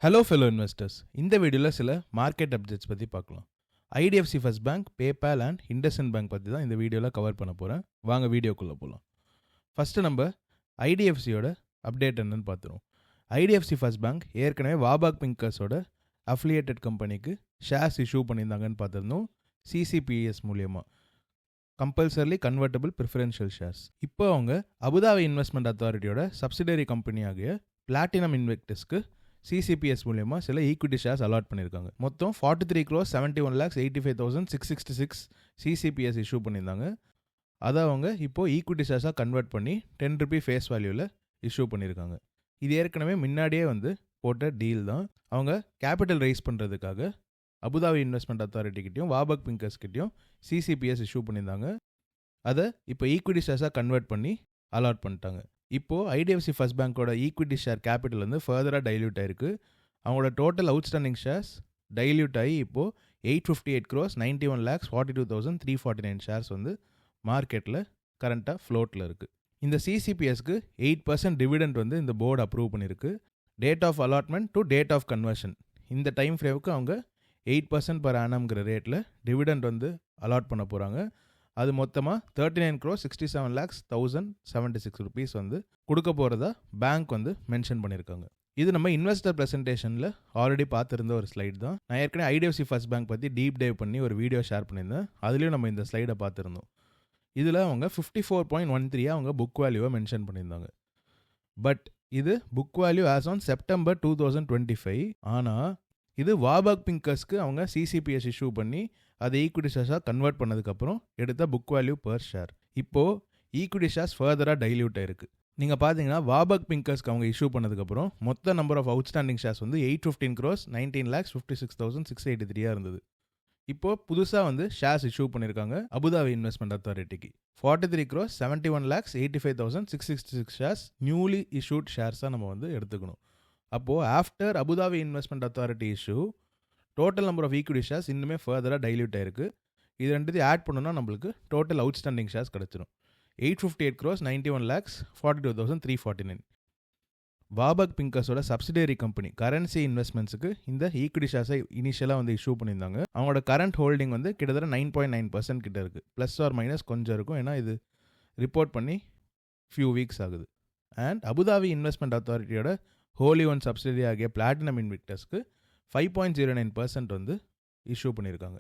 Hello fellow investors. இந்த வீடியோவில் சில மார்க்கெட் அப்டேட்ஸ் பற்றி பார்க்கலாம். IDFC first bank, PayPal and IndusInd bank பற்றி தான் இந்த வீடியோவில் கவர் பண்ண போகிறேன். வாங்க வீடியோக்குள்ளே போகலாம். ஃபஸ்ட்டு நம்ம ஐடிஎஃப்சியோட அப்டேட் என்னன்னு பார்த்துருவோம். ஐடிஎஃப்சி ஃபர்ஸ்ட் பேங்க் ஏற்கனவே வாபாக் பிங்கர்ஸோட அஃபிலியேட்டட் கம்பெனிக்கு ஷேர்ஸ் இஷ்யூ பண்ணியிருந்தாங்கன்னு பார்த்துருந்தோம். சிசிபிஎஸ் மூலியமாக கம்பல்சரிலி கன்வெர்ட்டபிள் ப்ரிஃபரன்ஷியல் ஷேர்ஸ். இப்போ அவங்க அபுதாபி இன்வெஸ்ட்மெண்ட் அத்தாரிட்டியோட சப்சிடரி கம்பெனி ஆகிய பிளாட்டினம் இன்வெக்டர்ஸ்க்கு சிசிபிஎஸ் மூலியமாக சில ஈக்விட்டி ஷேர்ஸ் அலாட் பண்ணியிருக்காங்க. மொத்தம் 43 crores 71,85,666 சிசிபிஎஸ் இஷ்யூ பண்ணியிருந்தாங்க. அதை அவங்க இப்போது ஈக்விட்டி ஷேர்ஸாக கன்வெர்ட் பண்ணி ₹10 ஃபேஸ் வேல்யூவில் இஷ்யூ பண்ணியிருக்காங்க. இது ஏற்கனவே முன்னாடியே போட்ட டீல் தான். அவங்க கேபிட்டல் ரைஸ் பண்ணுறதுக்காக அபுதாபி இன்வெஸ்ட்மெண்ட் அத்தாரிட்டிக்கிட்டையும் வாபாக் பிங்கர்ஸ்கிட்டையும் சிசிபிஎஸ் இஷ்யூ பண்ணியிருந்தாங்க. அதை இப்போ ஈக்விட்டி ஷேர்ஸாக கன்வெர்ட் பண்ணி அலாட் பண்ணிட்டாங்க. இப்போது ஐடிஎஃப்சி ஃபர்ஸ்ட் பேங்க்கோட ஈக்விட்டி ஷேர் கேபிட்டல் ஃபர்தராக டைல்யூட் ஆயிருக்கு. அவங்களோட டோட்டல் அவுட்ஸ்டாண்டிங் ஷேர்ஸ் டைல்யூட் ஆகி இப்போது 858 crores 91,42,349 ஷேர்ஸ் மார்க்கெட்டில் கரண்ட்டாக ஃப்ளோட்டில் இருக்குது. இந்த சிசிபிஎஸ்க்கு 8% டிவிடெண்ட் இந்த போர்டு அப்ரூவ் பண்ணியிருக்கு. Date of allotment to date of conversion இந்த டைம் ஃப்ரேமுக்கு அவங்க 8% per annumங்கிற ரேட்டில் டிவிடெண்ட் அலாட் பண்ண போகிறாங்க. அது மொத்தமாக 39 crores 67,176 rupees கொடுக்க போகிறதா பேங்க் மென்ஷன் பண்ணியிருக்காங்க. இது நம்ம இன்வெஸ்டர் ப்ரெசன்டேஷனில் ஆல்ரெடி பார்த்துருந்த ஒரு ஸ்லைட் தான். நான் ஏற்கனவே ஐடிஎஃப்சி ஃபர்ஸ்ட் பேங்க் பற்றி டீப் டைவ் பண்ணி ஒரு வீடியோ ஷேர் பண்ணியிருந்தேன். அதுலேயும் நம்ம இந்த ஸ்லைடை பார்த்துருந்தோம். இதில் அவங்க 54.13 அவங்க புக் வேல்யூவை மென்ஷன் பண்ணியிருந்தாங்க. பட் இது book value as on September 2025. ஆனால் இது வாபாக் பிங்கர்ஸ்க்கு அவங்க சிசிபிஎஸ் இஷ்யூ பண்ணி அதை ஈக்விட்டி ஷேர்ஸாக கன்வெர்ட் பண்ணதுக்கப்புறம் எடுத்த புக் வேல்யூ பர் ஷேர். இப்போது ஈக்விட்டி ஷேர்ஸ் ஃபர்தராக டைல்யூட் ஆயிருக்கு. நீங்கள் பார்த்தீங்கன்னா வாபாக் பிங்கர்ஸ்க்கு அவங்க இஷ்யூ பண்ணதுக்கப்புறம் மொத்த number of outstanding shares 815 crores 19,56,683 இருந்தது. இப்போது புதுசாக ஷேர்ஸ் இஷ்யூ பண்ணியிருக்காங்க அபுதாபி இன்வெஸ்ட்மெண்ட் அத்தாரிட்டிக்கு. 43 crores 71,85,666 ஷேர்ஸ் நியூலி இஷ்யூட் ஷேர்ஸாக நம்ம எடுத்துக்கணும். அப்போது after Abu Dhabi investment authority issue total number of equity shares இன்னுமே ஃபர்தராக டைல்யூட் ஆயிருக்கு. இது ரெண்டுத்தையும் ஆட் பண்ணோன்னா நம்மளுக்கு டோட்டல் அவுட்ஸ்டாண்டிங் ஷேர்ஸ் கிடச்சிடும். 858 crores 91,42,349. வாபாக் பிங்கர்ஸோட சப்சிடரி கம்பெனி கரன்சி இன்வெஸ்ட்மெண்ட்ஸுக்கு இந்த ஈக்விட்டி ஷேர்ஸை இனிஷியலாக இஷ்யூ பண்ணியிருந்தாங்க. அவங்களோட கரண்ட் ஹோல்டிங் கிட்டத்தட்ட 9.9% கிட்ட இருக்குது. ப்ளஸ் ஆர் மைனஸ் கொஞ்சம் இருக்கும், ஏன்னா இது ரிப்போர்ட் பண்ணி ஃபியூ வீக்ஸ் ஆகுது. அண்ட் அபுதாபி இன்வெஸ்ட்மெண்ட் அத்தாரிட்டியோட ஹோலி ஒன் சப்சிடரி ஆகிய பிளாட்டினம் இன்வெக்டர்ஸ்க்கு 5.09% இஷ்யூ பண்ணியிருக்காங்க.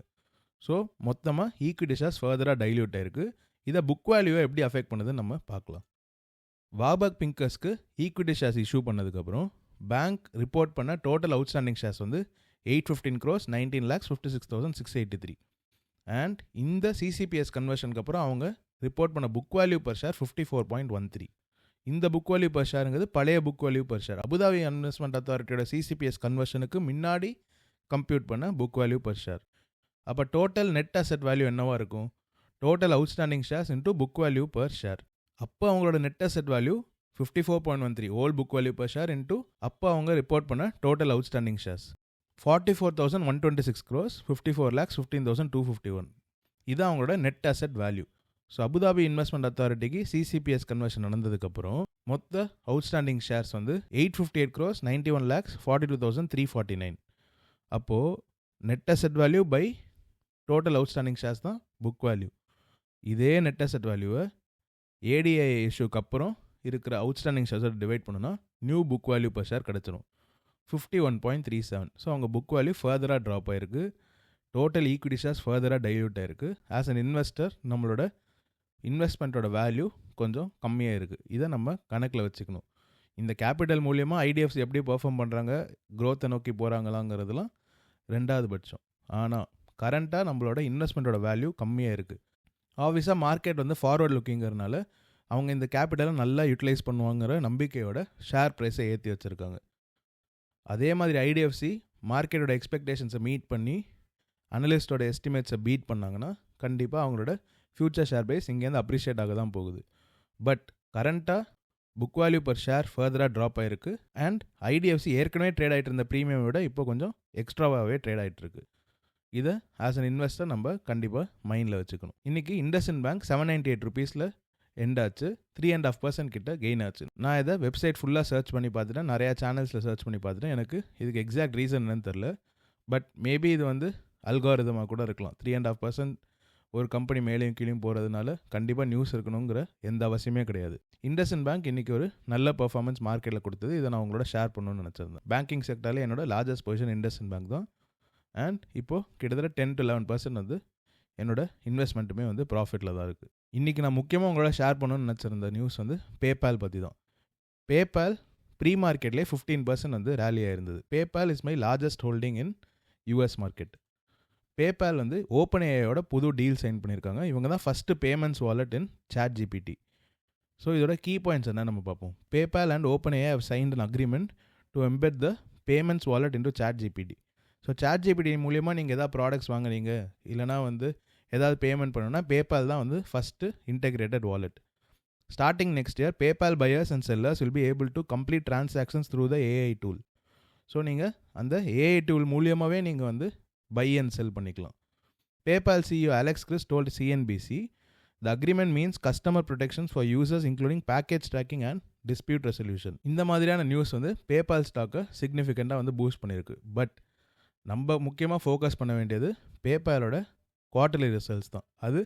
ஸோ மொத்தமாக ஈக்விட்டி ஷேர்ஸ் ஃபர்தராக டைல்யூட் ஆயிருக்கு. இதை புக் வேல்யூவை எப்படி அஃபெக்ட் பண்ணுதுன்னு நம்ம பார்க்கலாம். வாபாக் பிங்கர்ஸ்க்கு ஈக்விட்டி ஷேர்ஸ் இஷ்யூ பண்ணதுக்கப்புறம் பேங்க் ரிப்போர்ட் பண்ண total outstanding shares 815 crores 19,56,683. And இந்த சிசிபிஎஸ் கன்வர்ஷனுக்கு அப்புறம் அவங்க ரிப்போர்ட் பண்ண புக் வேல்யூ பர் ஷேர் 54.13. இந்த புக் வேல்யூ பர் ஷேருங்கிறது பழைய book value per share. Abu Dhabi investment அத்தாரிட்டியோட சிசிபிஎஸ் கன்வர்ஷனுக்கு முன்னாடி கம்ப்யூட் பண்ண புக் வேல்யூ பர் ஷேர். அப்போ டோட்டல் நெட் அசெட் வேல்யூ என்னவா இருக்கும்? Total outstanding shares into book value per share. அப்போ அவங்களோட நெட் அசெட் வேல்யூ 54.13 ஓல் book value per share into அப்போ அவங்க ரிப்போர்ட் பண்ண டோட்டல் அவுட்ஸ்டாண்டிங் ஷேர்ஸ் 44,126 crores 54,15,251. இது அவங்களோட net asset value. So Abu Dhabi investment அத்தாரிட்டிக்கு சிசிபிஎஸ் கன்வர்ஷன் நடந்ததுக்கப்புறம் மொத்த அவுட்ஸ்டாண்டிங் ஷேர்ஸ் 858 crores 91,42,349. அப்போது net asset value by total outstanding shares தான் புக் வேல்யூ. இதே நெட் அசெட் வேல்யூவை ஏடிஐ இஷ்யூக்கு அப்புறம் இருக்கிற அவுட்ஸ்டாண்டிங் ஷேர்ஸை டிவைட் பண்ணுன்னா new book value per share கிடச்சிரும் 51.37. ஸோ அவங்க புக் வேல்யூ ஃபர்தராக ட்ராப் ஆயிருக்கு. டோட்டல் ஈக்விட்டி ஷேர்ஸ் ஃபர்தராக டைல்யூட் ஆயிருக்கு. ஆஸ் அன் இன்வெஸ்டர் நம்மளோட இன்வெஸ்ட்மெண்ட்டோட வேல்யூ கொஞ்சம் கம்மியாக இருக்குது. இதை நம்ம கணக்கில் வச்சுக்கணும். இந்த கேபிட்டல் மூலியமாக ஐடிஎஃப்சி எப்படி பெர்ஃபார்ம் பண்ணுறாங்க, க்ரோத்தை நோக்கி போகிறாங்களாங்கிறதுலாம் ரெண்டாவது பட்சம். ஆனால் கரண்ட்டாக நம்மளோட இன்வெஸ்ட்மெண்ட்டோட வேல்யூ கம்மியாக இருக்குது. ஆப்வியஸாக மார்க்கெட் ஃபார்வர்ட் லுக்கிங்கிறதுனால அவங்க இந்த கேபிட்டலை நல்லா யூட்டிலைஸ் பண்ணுவாங்கிற நம்பிக்கையோட ஷேர் ப்ரைஸை ஏற்றி வச்சுருக்காங்க. அதே மாதிரி ஐடிஎஃப்சி மார்க்கெட்டோட எக்ஸ்பெக்டேஷன்ஸை மீட் பண்ணி அனலிஸ்டோட எஸ்டிமேட்ஸை பீட் பண்ணாங்கன்னா கண்டிப்பாக அவங்களோட ஃப்யூச்சர் ஷேர் ப்ரைஸ் இங்கேருந்து அப்ரிஷியேட் ஆக தான் போகுது. பட் கரண்ட்டாக புக் வேல்யூ பர் ஷேர் ஃபர்தராக ட்ராப் ஆகிருக்கு. அண்ட் ஐடிஎஃப்சி ஏற்கனவே ட்ரேட் ஆகிட்டு இருந்த ப்ரீமியம் விட இப்போ கொஞ்சம் எக்ஸ்ட்ராவாகவே ட்ரேட் ஆகிட்டுருக்கு. இதை ஆஸ் அன் இன்வெஸ்டர் நம்ம கண்டிப்பாக மைண்டில் வச்சுக்கணும். இன்றைக்கி இண்டஸ்இண்ட் பேங்க் 798 rupeesல எண்ட் ஆச்சு. 3.5% கிட்ட கெயின் ஆச்சு. நான் இதை வெப்சைட் ஃபுல்லாக சர்ச் பண்ணி பார்த்துட்டேன், நிறையா சேனல்ஸில் சர்ச் பண்ணி பார்த்துட்டேன். எனக்கு இதுக்கு எக்ஸாக்ட் ரீசன் என்னன்னு தெரில. பட் மேபி இது வந்து அல்காரிதமாக கூட இருக்கலாம். 3.5% ஒரு கம்பெனி மேலேயும் கீழேயும் போகிறதுனால கண்டிப்பாக நியூஸ் இருக்கணுங்கிற எந்த அவசியமே கிடையாது. IndusInd பேங்க் இன்றைக்கி ஒரு நல்ல பர்ஃபார்மன்ஸ் மார்க்கெட்டில் கொடுத்தது. இதை நான் உங்களோட ஷேர் பண்ணணும்னு நினச்சிருந்தேன். பேங்கிங் செக்டரில் என்னோட லார்ஜஸ்ட் பொசிஷன் IndusInd பேங்க் தான். அண்ட் இப்போது கிட்டத்தட்ட 10 to 11% வந்து என்னோட இன்வெஸ்ட்மெண்ட்டுமே வந்து ப்ராஃபிட்டில் தான் இருக்குது. இன்றைக்கி நான் முக்கியமாக உங்களோட ஷேர் பண்ணணும்னு நினச்சிருந்த நியூஸ் வந்து பேபால் பற்றி தான். பேபால் ப்ரீ மார்க்கெட்லேயே 15% வந்து ரேலி ஆயிருந்தது. PayPal is my largest holding in US market. PayPal வந்து ஓப்பன்ஏஐயோட புது டீல் சைன் பண்ணியிருக்காங்க. இவங்க தான் first payments wallet in ChatGPT. So இதோட கீ பாயிண்ட்ஸ் என்ன நம்ம பார்ப்போம். PayPal and OpenAI have signed an agreement to embed the payments wallet into ChatGPT. So ChatGPT மூலிமா நீங்கள் எதாவது ப்ராடக்ட்ஸ் வாங்குறீங்க, இல்லைனா வந்து ஏதாவது பேமெண்ட் பண்ணணும்னா பேபால் தான் வந்து first integrated wallet. Starting next year PayPal buyers and sellers will be able to complete transactions through the AI tool. So நீங்கள் அந்த ஏஐ டூல் மூலியமாகவே நீங்கள் வந்து பை அண்ட் செல் பண்ணிக்கலாம். PayPal CEO Alex Chriss told CNBC, the agreement means customer protections for users including package tracking and dispute resolution. இந்த மாதிரியான news வந்து PayPal ஸ்டாக்கை சிக்னிஃபிகண்ட்டாக வந்து பூஸ்ட் பண்ணியிருக்கு. பட் நம்ம முக்கியமாக ஃபோக்கஸ் பண்ண வேண்டியது பேபாலோட குவார்ட்டர்லி ரிசல்ட்ஸ் தான். அது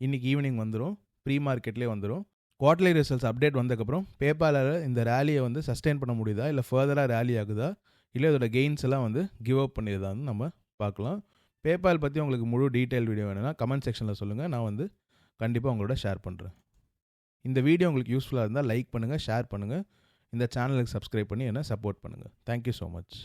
இன்றைக்கி ஈவினிங் வந்துடும், ப்ரீ மார்க்கெட்லேயே வந்துடும். குவார்ட்டர்லி ரிசல்ட்ஸ் அப்டேட் வந்ததுக்கப்புறம் பேபாலால் இந்த ரேலியை வந்து சஸ்டெயின் பண்ண முடியுதா, இல்லை ஃபர்தராக ரேலி ஆகுதா, இல்லை இதோட கெயின்ஸ் எல்லாம் வந்து கிவ் அப் பண்ணிடுதான்னு நம்ம பார்க்கலாம். பேபால் பற்றி உங்களுக்கு முழு டீட்டெயில் வீடியோ வேணும்னா கமெண்ட் செக்ஷனில் சொல்லுங்கள், நான் வந்து கண்டிப்பாக உங்களோட ஷேர் பண்ணுறேன். இந்த வீடியோ உங்களுக்கு யூஸ்ஃபுல்லாக இருந்தால் லைக் பண்ணுங்கள், ஷேர் பண்ணுங்கள், இந்த சேனலுக்கு சப்ஸ்கிரைப் பண்ணி என்னை சப்போர்ட் பண்ணுங்கள். Thank you so much.